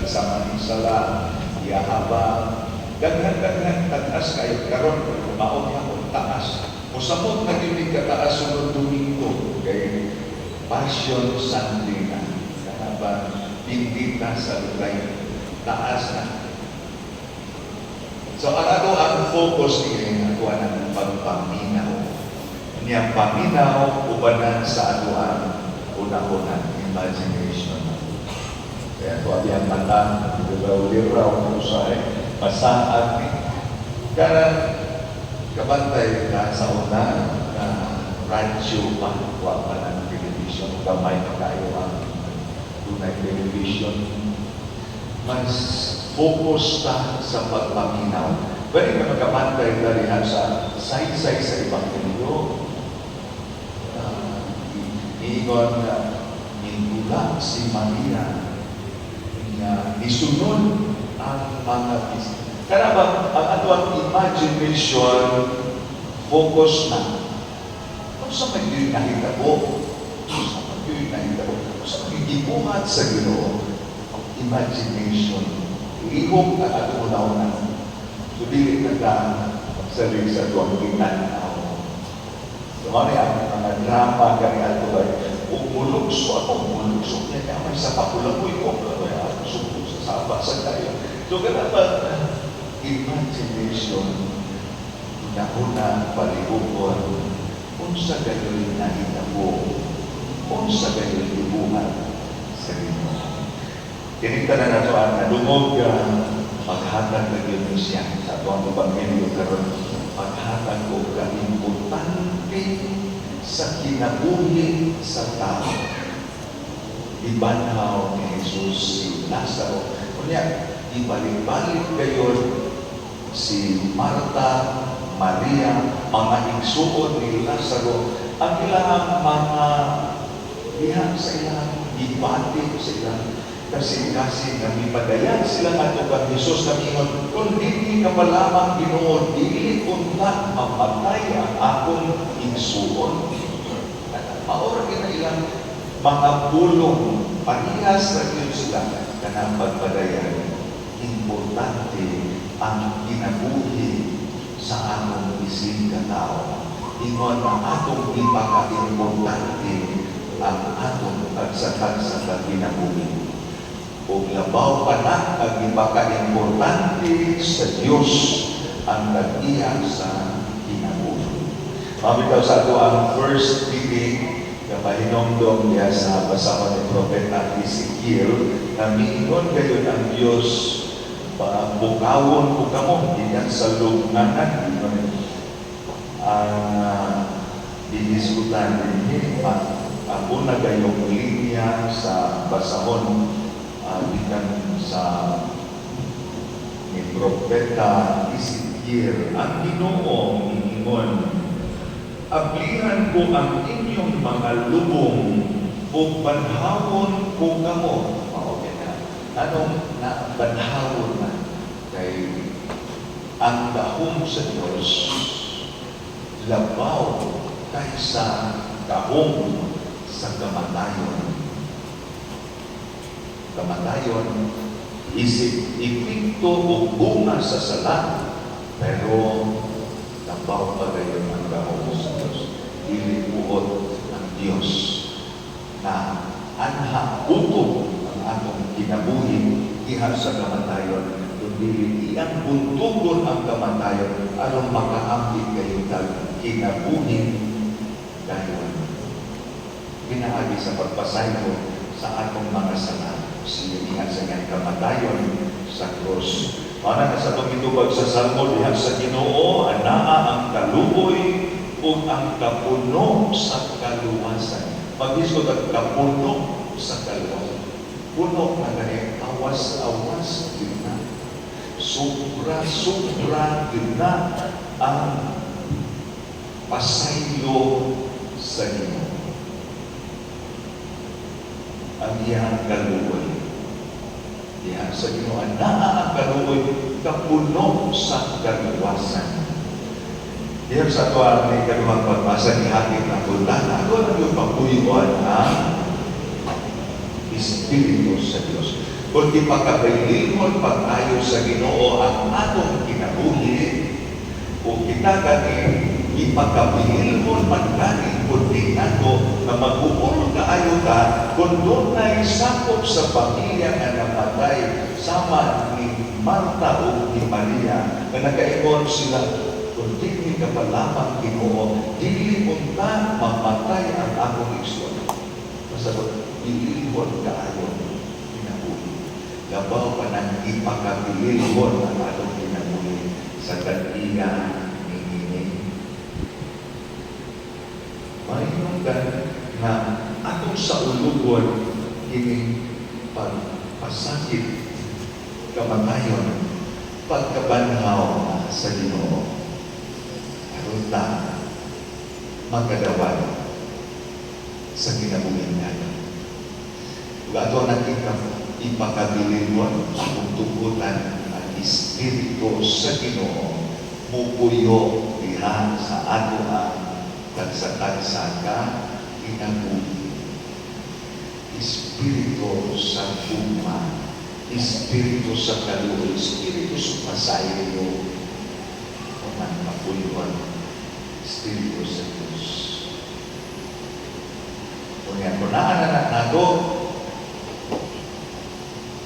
sa manisala, ihaba, daghan-daghan taas kayo karon maot akong taas. Musamot na gyud kataas sunod Domingo kay Passion Sunday na. Kanaban bindita sa lulay taas na. So ang focus niya ako ang pagpaminaw. Niyang paminaw ubanan sa aduan una-una imagination. Kaya ito abiyang mata, liraw-liraw kung sa'yo, masaad ni. Kaya kabantay ka sa una na radyo pa, huwag pa ng television, gamay pa kayo ang tunay television. Mas focus ta sa pagpaminaw. Pwede ka magkabantay dalihan sa saysay sa Ebanghelyo. Iingon na nindula si Maria na isunod ang mga bisita. Kaya ba, ang atong imagination, focus na. Kung sa may nahitabo, kung sa may nahitabo, kung sa may gibuhat sa Ginoo, ang imagination, ihog na atong una-una. So, dili na ka sarili sa tuwang ginanaw. So, mga drama kami ato ba, umulugso ako, umulugso niya kaya may sa pakulamoy ko, kaya ako suko sa saba sa tayo. So, kaya ba, imagination, una-una, palihubon, kung sa gayoy na itabo, kung sa gayoy ibuhat sa Ginoo. Tinignan na nato ang nadungog paghatag na yun siya sa tuwang Ebanghelyo karon paghatag ko ka-importante sa kinabuhi sa tao. Ibanhaw ni Jesus si Lazaro. Kunya, ibalik-balik kayo si Marta, Maria, mga igsuon ni Lazaro, ang ilang mga diha sa ilang ibati sa ilang kasi na mipadayan sila nga kang Jesus na mingon, kung hindi ka malamang Ginoo, dili unta mamatay ang akong igsuon. Maura na ilang mga bulong, panihas na yun sila na pagpadayan. Importante ang kinabuhi sa atong isig katao. Ingon ang atong ipaka-importante ang atong pagsakag sa kinabuhi. O labaw pa na ang ipaka-importante sa Diyos ang nag-iya sa kinabuhi. Mamitaw sa ito ang first meeting na mahinongdong niya sa basama ni Propeta Ezekiel na mingon kayo ng Diyos bukawon po kamo diyan sa lugnanan ang didiskutan din ako na gayong linya sa basahon bilang sa ni Propeta Ezekiel. Ang Ginoo ingon, ablihan ko ang inyong mga lubong o banhawon ko kamo. Okay na. Anong banhawon na? Kay ang dahom sa Diyos labaw kaysa dahom sa kamatayon. Kamatayon, isip ipikto o bunga sa sala, pero nabaw pa gayon ang dahom sa Diyos. Ilipuot ng Diyos na anha utog ang atong kinabuhi diha sa kamatayon, kundi iyang buntugon ang kamatayon aron makaambit kayo kinabuhi gayon. Pinaagi sa pagpasayo sa atong mga sala. Sinihan sa kanyang kamatayon sa krus. Para na sa pagitubag sa Salmo, dihan sa Ginoo, anaa ang kaluboy o ang kapuno sa kaluwasan. Pag-isot ang kapuno sa kaluwasan. Puno na ganyan, awas-awas din na. Sobra-sobra din na ang pasaylo sa Ginoo. Ang iyang kaluoy. Diyan sa Ginoo, naa ang kaluoy, kapuno sa kaluwasan. Diyan sa tuwa ni kaluwang pagbasa ni Hakim ng Bultana, ako lang yung pagbuyon ang Espiritu sa Diyos. kundi pagkabilihon pag-ayo sa Ginoo ang atong kinabuhi, o kita gani ipagkabilihon pagkani kundi nato na mag-uol kaayo ta kung doon na isakop sa pamilya nga namatay sama ni Marta o ni Maria na nakaingon sila, kung di ka pa lamang Ginoo, dili unta mamatay ang akong igsoon. Masagot, bilihon kaayo kinabuhi. Labaw pa nang ipagkabilihon ang atong kinabuhi sa kaniya ni Nini. Mahinunggan na atong sa ulugon ini pagpasakit kamatayon pagkabanhaw sa Ginoo. Aron ta magkadawan sa kinabuhi natin. Kung ato nakita ipakabilihon ang tugutan ang Espiritu sa Ginoo mupuyo diha sa ato ang tagsa-tagsa ka kinabuhi. Espiritu sa tuma, Espiritu sa kaluoy, Espiritu sa pasayo, o man mapuluan, Espiritu sa Diyos. Kung yan, kung naananak na ito,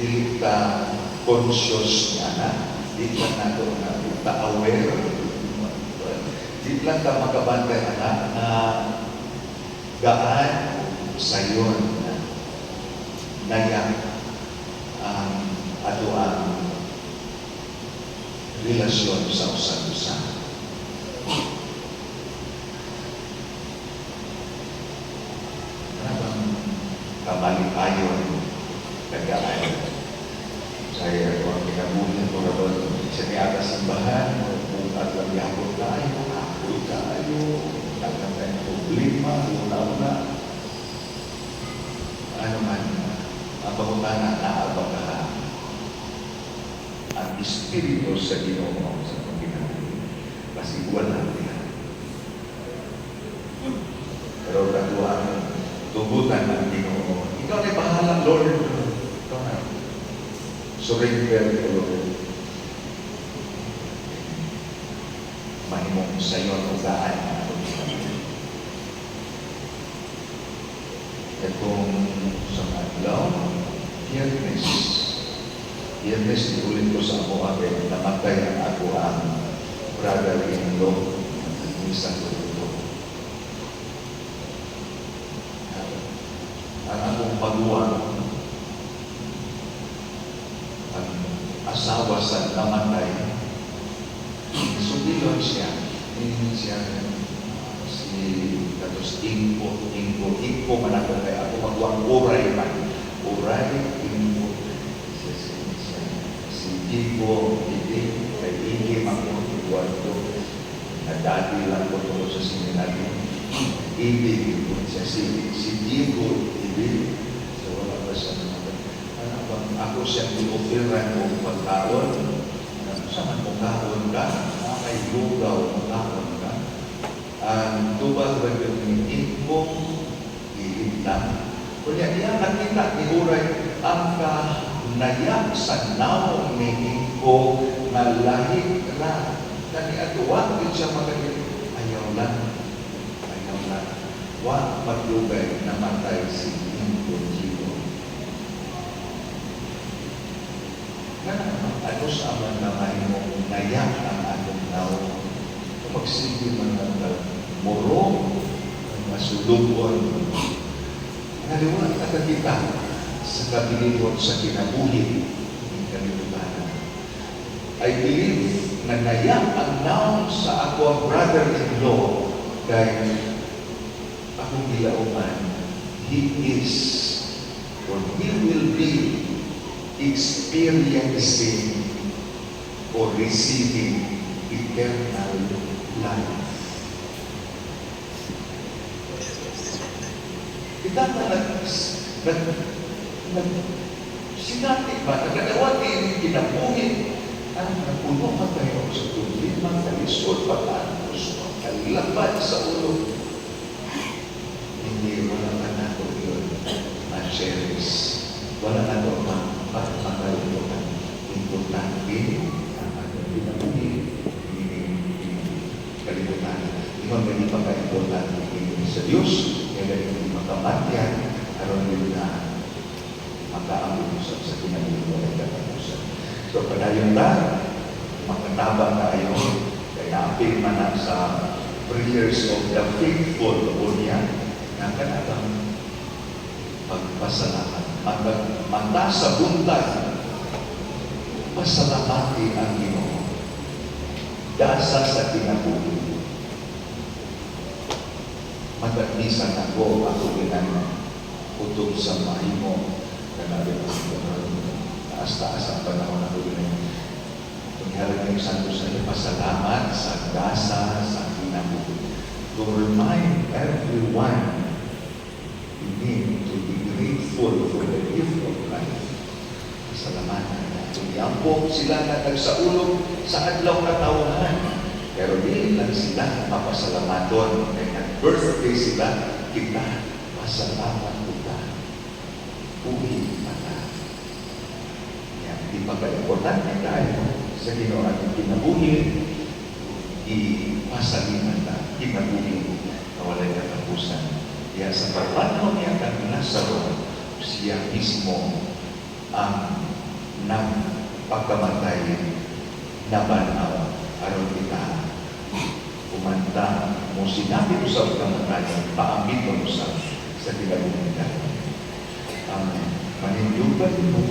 dili ka conscious niya na, dili lang na ito na ta aware, dili lang ka makabantay na gaan sa iyon na nayak ang ato ang relasyon sa usan-usan. Parang kamalikayon, kagaan. Saya ang kinabuhin ko na sa niyaga simbahan, kung at lang yakot tayo, ako'y tayo, tagang tayong problema, una-una. Ano man, ang pagkutana na abagahan ang Espiritu sa Ginoo sa pagkinabuhi. Pasiguan natin yan. Pero katuan, tubutan ng Ginoo. Ikaw na bahala, Lord. Ikaw na. Surrender to Lord. Mahimong sa iyo ang ugaan na itong sa adlaw, Biyernes, iulit ko sa ako akin, namatay ang ako ang brother-in-law ng isang grupo. Ang akong pagluwang, ang asawa sa namatay, sumilon siya, hindi siya si katos Ingko manakong kaya ako magwang uray man. Uray, Ingko, si Gigo, hindi, kay Igi, Eduardo, na dati lang ko tungkol sa seminaryo. Ibig siya, si Gigo, ibig, so wala ba siya naman. Ano bang ako siya i-offeran mo pagkaon? Saan mo kaon ka? May lugaw mo kaon ka? Ang tubag ba yung ikong iintang? Kaya iya nakita ni Uray ang nayak sa naong ni Iko na lahit na. Kani atuwa, din siya magagit. Ayaw lang. Wag maglugay na matay si Iko Gigo. Ano sa aman na mahimong nayak ang atong naong magsige man ang murong masulubon. Naliwan ka kita sa kabilihon sa kinabuhi ng kalibutan. I believe na nayak ang naong sa ako ang brother-in-law kay akong gilauman. He is or he will be experiencing or receiving eternal life. Kita sinati ba, nagkadawa din kinabuhin ang napuno ka tayo sa tulimang kalisod patanos kalilaban sa ulo. Hindi wala ka na ito yun ma-cherish. Wala na ito ma usap sa kinabuhi ng katapusan. So, padayon na, makatabang tayo, kaya naapil man na sa prayers of the faithful o niya, na kanatang pagpasalamat. Mata sa buntag, pasalamati ang Ginoo. Dasa sa kinabuhi. Magagnisan ako ginang utog sa mahimo na nabi ang taas-taas ang panahon ako ginang. Paghalag ng Santos na pasalamat sa dasa sa kinabuhi. To remind everyone you need to be grateful for the gift of life. Pasalamatan na. Tumiyampok sila na nagsaulog sa adlaw katawhan. Pero di lang sila mapasalamaton. Kaya birthday sila, kita, pasalamat kita. Uwi mata. Yan, di pa ka-importante tayo sa Ginoo ating kinabuhi, ipasalimat na kinabuhi na walay katapusan. Kaya sa parwanong niya kang Lazaro, siya mismo ang nagpagkamatay na banaw aron kita kumanta mo sinabi ko sa pagkamatay, paambit mo sa kinabuhi. Amen. Manindiugan mo